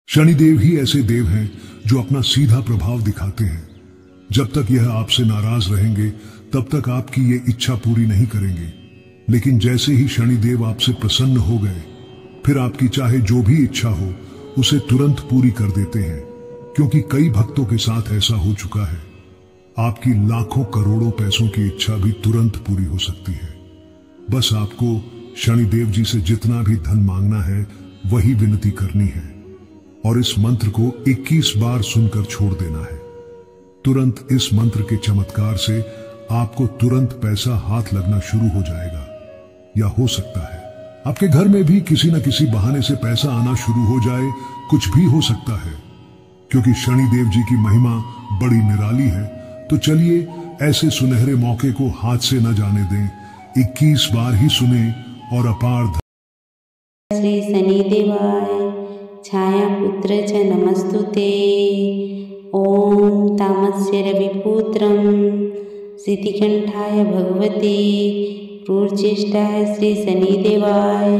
शनिदेव ही ऐसे देव हैं जो अपना सीधा प्रभाव दिखाते हैं। जब तक यह आपसे नाराज रहेंगे तब तक आपकी ये इच्छा पूरी नहीं करेंगे, लेकिन जैसे ही शनिदेव आपसे प्रसन्न हो गए फिर आपकी चाहे जो भी इच्छा हो उसे तुरंत पूरी कर देते हैं, क्योंकि कई भक्तों के साथ ऐसा हो चुका है। आपकी लाखों करोड़ों पैसों की इच्छा भी तुरंत पूरी हो सकती है। बस आपको शनिदेव जी से जितना भी धन मांगना है वही विनती करनी है और इस मंत्र को 21 बार सुनकर छोड़ देना है। तुरंत इस मंत्र के चमत्कार से आपको तुरंत पैसा हाथ लगना शुरू हो जाएगा, या हो सकता है आपके घर में भी किसी न किसी बहाने से पैसा आना शुरू हो जाए। कुछ भी हो सकता है, क्योंकि शनिदेव जी की महिमा बड़ी निराली है। तो चलिए ऐसे सुनहरे मौके को हाथ से न जाने दें। 21 बार ही सुने और अपार श्री शनिदेवाय छाया पुत्र च नमस्तुते। ओम तामस्य रविपुत्रं सिद्धिकंठाय भगवते क्रूरचेष्टाय श्री शनिदेवाय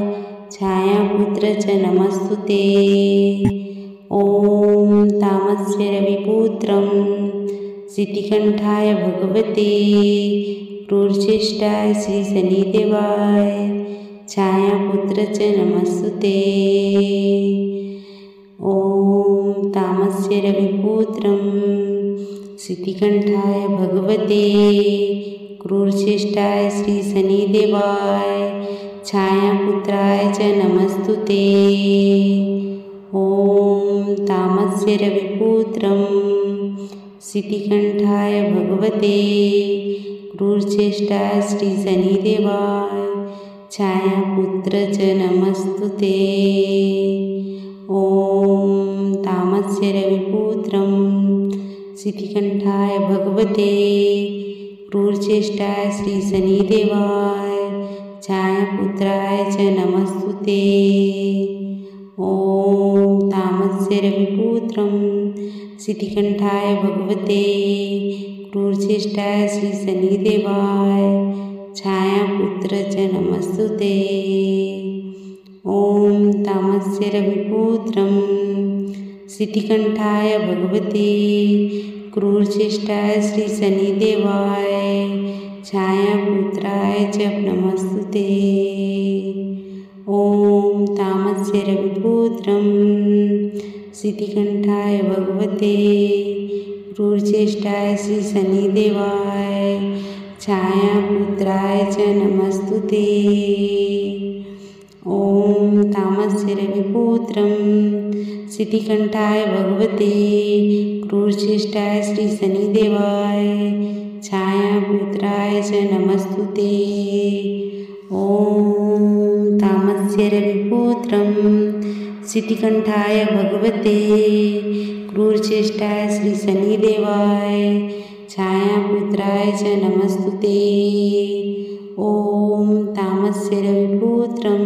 छाया पुत्र च नमस्तुते। ओम तामस्य रविपुत्रं सिद्धिकंठाय भगवते क्रूरचेष्टाय श्री शनिदेवाय छाया पुत्र च नमस्तुते। ओम तामस्य रविपुत्रं सिद्धिकंठाय भगवते क्रूरचेष्टाय श्री शनिदेवाय छाया पुत्राय च नमस्तुते। ओम तामस्य रविपुत्रं सिद्धिकंठाय भगवते क्रूरचेष्टाय श्री शनिदेवाय छाया पुत्र च नमस्तुते। ओम तामस्य रविपुत्रं सिद्धिकंठाय भगवते क्रूरचेष्टाय श्री शनिदेवाय छाया पुत्राय च नमस्तुते। ओम तामस्य रविपुत्रं सिद्धिकंठाय भगवते क्रूरचेष्टाय श्री शनिदेवाय छाया पुत्र च नमस्तुते। ओम तामस्य रविपुत्रं सिद्धिकंठाय भगवते क्रूरचेष्टाय श्री शनिदेवाय छाया पुत्राय च नमस्तुते। ओम तामस्य रविपुत्रं सिद्धिकंठाय भगवते क्रूरचेष्टाय श्री शनिदेवाय छाया पुत्राय च नमस्तुते। ओम तामस्य रविपुत्रं सिद्धिकंठाय भगवते क्रूरचेष्टाय श्री शनिदेवाय छाया पुत्राय च नमस्तुते। ओम तामस्य रविपुत्रं सिद्धिकंठाय भगवते क्रूरचेष्टाय श्री शनिदेवाय छाया पुत्राय च नमस्तुते। ओम तामस्य रविपुत्रं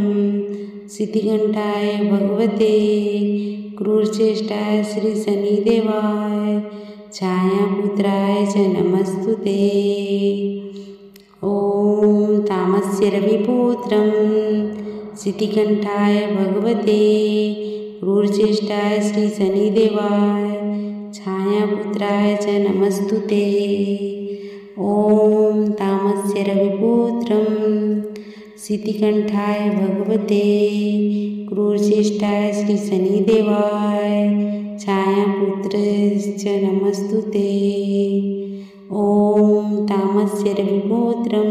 सिद्धिकंठाय भगवते क्रूरचेष्टाय श्री शनिदेवाय छाया पुत्राय च नमस्तुते। ओम तामस्य रविपुत्रं सिद्धिकंठाय भगवते क्रूरचेष्टाय श्री शनिदेवाय छाया पुत्राय च नमस्तुते। ओम तामस्य रविपुत्रं सिद्धिकंठाय भगवते क्रूरचेष्टाय श्री शनिदेवाय छाया पुत्र च नमस्तुते। ओम तामस्य रविपुत्रं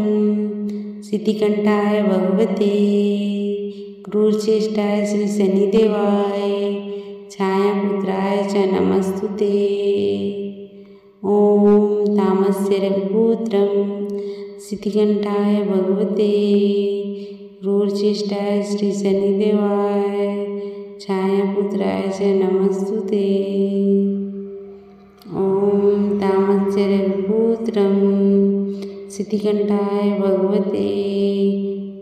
सिद्धिकंठाय भगवते क्रूरचेष्टाय श्री शनिदेवाय छाया पुत्राय च नमस्तुते। ओम तामस्य रविपुत्रं सिद्धिकंठाय भगवते क्रूरचेष्टाय श्री शनिदेवाय छाया पुत्राय च नमस्तुते। ओम तामस्य रविपुत्रं सिद्धिकंठाय भगवते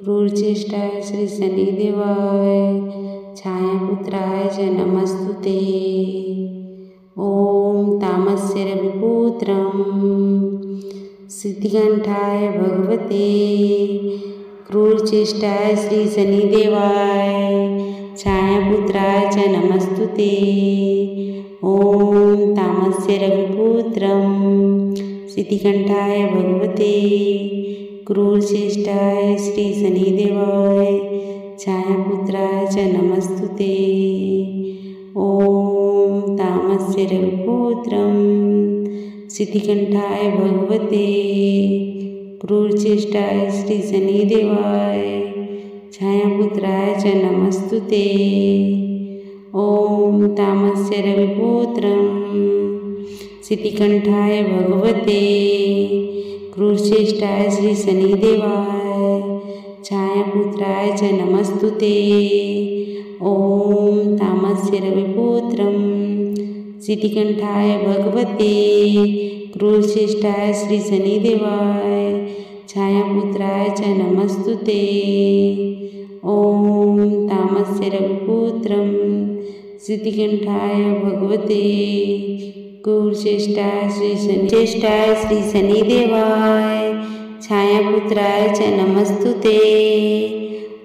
क्रूरचेष्टाय श्री शनिदेवाय छाया पुत्राय च नमस्तुते। ओम तामस्य रविपुत्रं सिद्धिकंठाय भगवते क्रूरचेष्टाय श्री शनिदेवाय छायापुत्राय च नमस्तुते। ॐ तामस्य रविपुत्रं सिद्धिकंठाय भगवते क्रूरचेष्टाय श्री शनिदेवाय छायापुत्राय च नमस्तुते। ॐ तामस्य रविपुत्रं सिद्धिकंठाय भगवते क्रूरचेष्टाय श्री शनिदेवाय छायापुत्राय च नमस्तुते। ॐ तामस्य रविपुत्रं सिद्धिकंठाय भगवते क्रूरचेष्टाय श्री शनिदेवाय छायापुत्राय च नमस्तुते। ॐ तामस्य रविपुत्रं सिद्धिकंठाय भगवते क्रूरचेष्टाय श्री शनिदेवाय छायापुत्राय च नमस्तुते। ॐ तामस्य रविपुत्रं सिद्धिकंठाय भगवते क्रूरचेष्टाय श्री शनिदेवाय छायापुत्राय च नमस्तुते।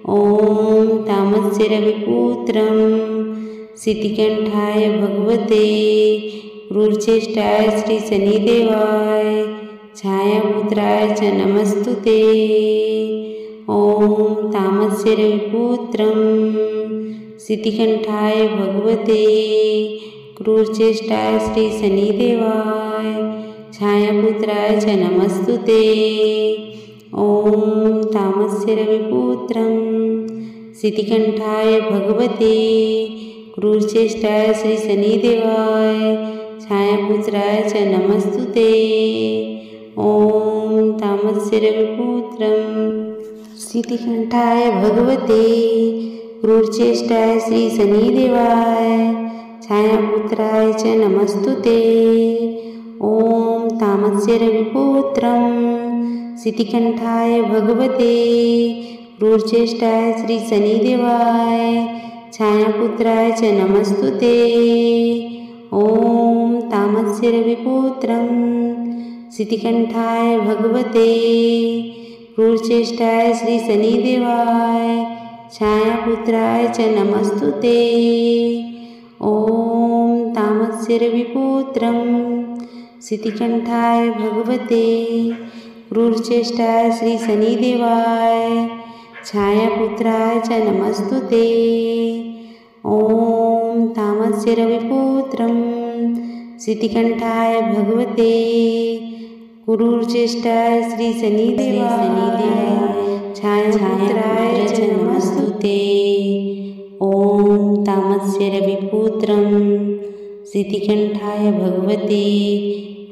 ॐ तामस्य रविपुत्रं सिद्धिकंठाय भगवते क्रूरचेष्टाय श्री शनिदेवाय छायापुत्राय च नमस्तुते। ॐ तामस्य रविपुत्रं सिद्धिकंठाय भगवते क्रूरचेष्टाय श्री शनिदेवाय छायापुत्राय च नमस्तुते। ॐ तामस्य रविपुत्रं सिद्धिकंठाय भगवते क्रूरचेष्टाय श्री शनिदेवाय छायापुत्राय च नमस्तुते। ॐ तामस्य रविपुत्रं सिद्धिकंठाय भगवते क्रूरचेष्टाय श्री शनिदेवाय छायापुत्राय च नमस्तुते। ॐ तामस्य रविपुत्रं सिद्धिकंठाय भगवते क्रूरचेष्टाय श्री शनिदेवाय छायापुत्राय च नमस्तुते। ॐ तामस्य रविपुत्रं सिद्धिकंठाय भगवते क्रूरचेष्टाय श्री शनिदेवाय छायापुत्राय च नमस्तुते। ॐ तामस्य रविपुत्रं सिद्धिकंठाय भगवते क्रूरचेष्टाय श्री शनिदेवाय छायापुत्राय च नमस्तुते। ॐ तामस्य रविपुत्रं सिद्धिकंठाय भगवते क्रूरचेष्टाय श्री शनिदेवाय छायापुत्राय च नमस्तुते। ॐ तामस्य रविपुत्रं सिद्धिकंठाय भगवते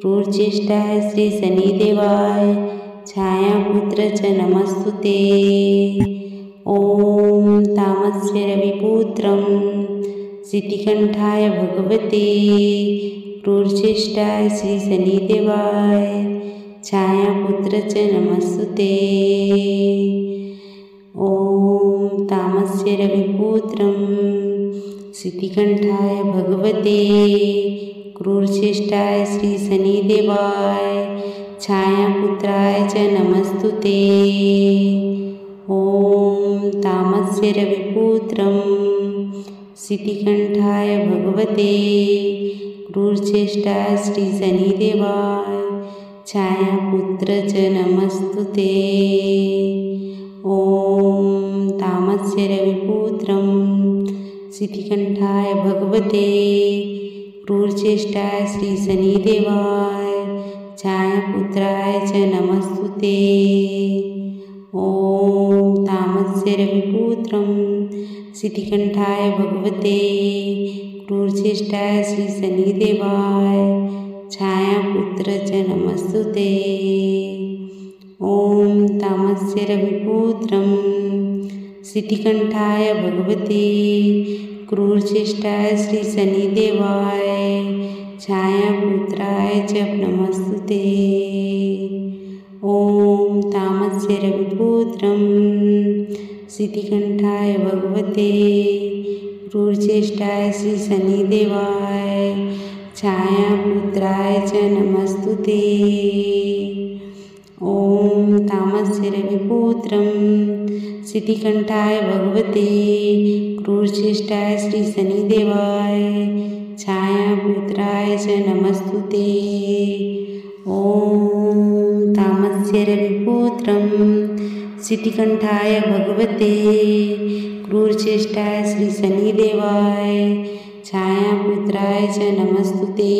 क्रूरचेष्टाय श्री शनिदेवाय छायापुत्र च नमस्तुते। ॐ तामस्य रविपुत्रं सिद्धिकंठाय भगवते क्रूरचेष्टाय श्री शनिदेवाय छायापुत्र च नमस्तुते। ॐ तामस्य रविपुत्रं सिद्धिकंठाय भगवते क्रूरचेष्टाय श्री शनिदेवाय छायापुत्राय च नमस्तुते। ॐ तामस्य रविपुत्रं सिद्धिकंठाय भगवते क्रूरचेष्टाय श्री शनिदेवाय छायापुत्र च नमस्तुते। ॐ तामस्य रविपुत्रं सिद्धिकंठाय भगवते क्रूरचेष्टाय श्री शनिदेवाय छायापुत्राय च नमस्तुते। ॐ तामस्य रविपुत्रं सिद्धिकंठाय भगवते क्रूरचेष्टाय श्री शनिदेवाय छायापुत्र च नमस्तुते। ॐ तामस्य रविपुत्रं सिद्धिकंठाय भगवते क्रूरचेष्टाय श्री शनिदेवाय छायापुत्राय च नमस्तुते। ॐ तामस्य रविपुत्रं सिद्धिकंठाय भगवते क्रूरचेष्टाय श्री शनिदेवाय छायापुत्राय च नमस्तुते। ॐ तामस्य रविपुत्रं सिद्धिकंठाय भगवते क्रूरचेष्टाय श्री शनिदेवाय छायापुत्राय च नमस्तुते। ॐ तामस्य रविपुत्रं सिद्धिकंठाय भगवते क्रूरचेष्टाय श्री शनिदेवाय छायापुत्राय च नमस्तुते।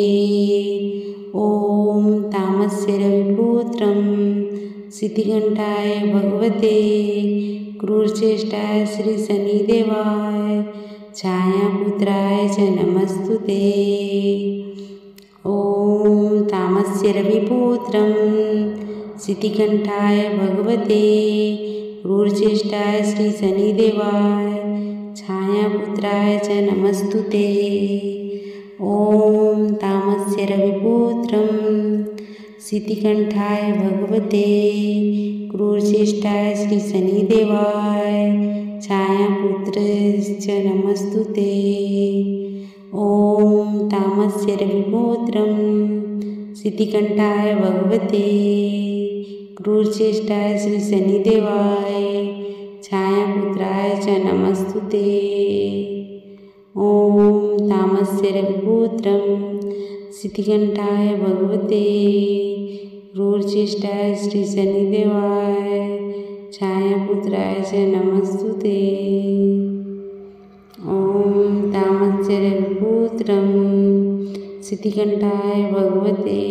ॐ तामस्य रविपुत्रं सिद्धिकंठाय भगवते क्रूरचेष्टाय श्री शनिदेवाय छायापुत्राय च नमस्तुते। ॐ तामस्य रविपुत्रं सिद्धिकंठाय भगवते क्रूरचेष्टाय श्री शनिदेवाय छायापुत्राय च नमस्तुते। ॐ तामस्य रविपुत्रं सिद्धिकंठाय भगवते क्रूरचेष्टाय श्री शनिदेवाय छायापुत्राय च नमस्तुते। ॐ तामस्य रविपुत्रं सिद्धिकंठाय भगवते क्रूरचेष्टाय श्री शनिदेवाय छायापुत्राय च नमस्तुते। ॐ तामस्य रविपुत्रं सिद्धिकंठाय भगवते क्रूरचेष्टाय श्री शनिदेवाय छायापुत्राय च नमस्तुते। ॐ तामस्य रविपुत्रं सिद्धिकंठाय भगवते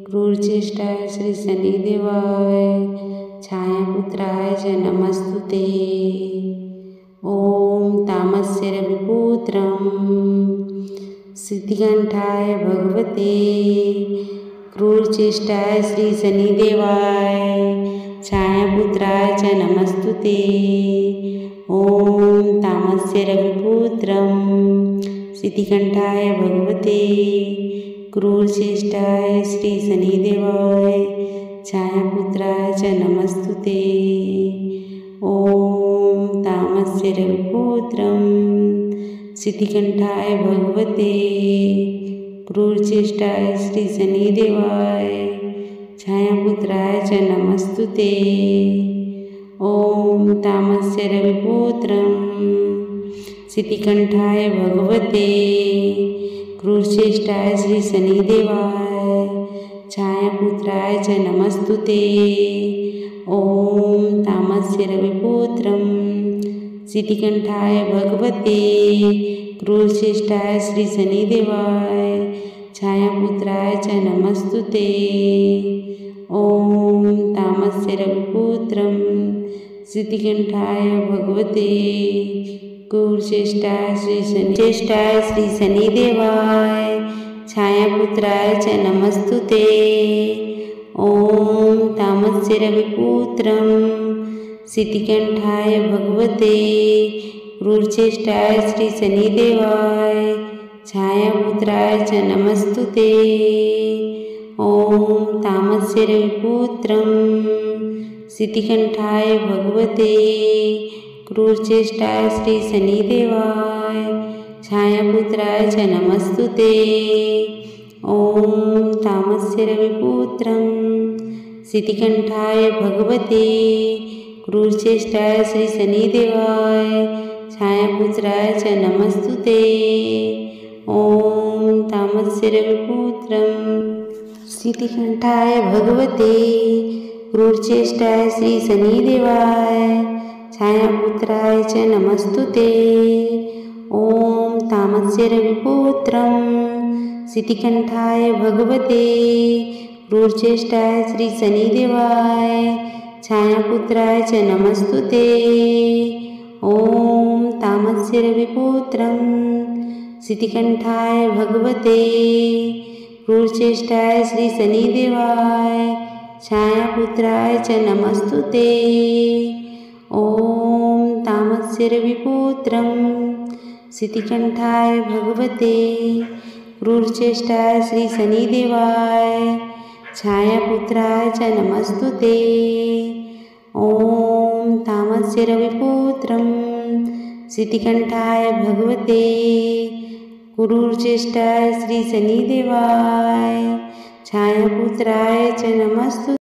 क्रूरचेष्टाय श्री शनिदेवाय छायापुत्राय च नमस्तुते। ॐ तामस्य रविपुत्रं सिद्धिकंठाय भगवते क्रूरचेष्टाय श्री शनिदेवाय छायापुत्राय च नमस्तुते। ॐ तामस्य रविपुत्रं सिद्धिकंठाय भगवते क्रूरचेष्टाय श्री शनिदेवाय छायापुत्राय च नमस्तुते। ॐ तामस्य रविपुत्रं सिद्धिकंठाय भगवते क्रूरचेष्टाय श्री शनिदेवाय छायापुत्राय च नमस्तुते। ॐ तामस्य रविपुत्रं सिद्धिकंठाय भगवते क्रूरचेष्टाय श्री शनिदेवाय छायापुत्राय च नमस्तुते। ॐ तामस्य रविपुत्रं सिद्धिकंठाय भगवते क्रूरचेष्टाय श्री शनिदेवाय छायापुत्राय च नमस्तुते। ॐ तामस्य रविपुत्रं सिद्धिकंठाय भगवते क्रूरचेष्टाय श्री शनिदेवाय छायापुत्राय च नमस्तुते। ॐ तामस्य रविपुत्रं सिद्धिकंठाय भगवते क्रूरचेष्टाय श्री शनिदेवाय छायापुत्राय च नमस्तुते। ॐ तामस्य रविपुत्रं सिद्धिकंठाय भगवते क्रूरचेष्टाय श्री शनिदेवाय छायापुत्राय च नमस्तुते। ॐ तामस्य रविपुत्रं सिद्धिकंठाय भगवते क्रूरचेष्टाय श्री शनिदेवाय छायापुत्राय च नमस्तुते। ॐ तामस्य रविपुत्रं सिद्धिकंठाय भगवते क्रूरचेष्टाय श्री शनिदेवाय छायापुत्राय च नमस्तुते। ॐ तामस्य रविपुत्रं सिद्धिकंठाय भगवते क्रूरचेष्टाय श्री शनिदेवाय छायापुत्राय च नमस्तुते। ॐ तामस्य रविपुत्रं सिद्धिकंठाय भगवते क्रूरचेष्टाय श्री शनिदेवाय छायापुत्राय च नमस्तुते। ॐ तामस्य रविपुत्रं सिद्धिकंठाय भगवते क्रूरचेष्टाय श्री शनिदेवाय छायापुत्राय च नमस्तुते। ॐ तामस्य रविपुत्रं सिद्धिकंठाय भगवते क्रूरचेष्टाय श्री शनिदेवाय छायापुत्राय च नमस्तुते।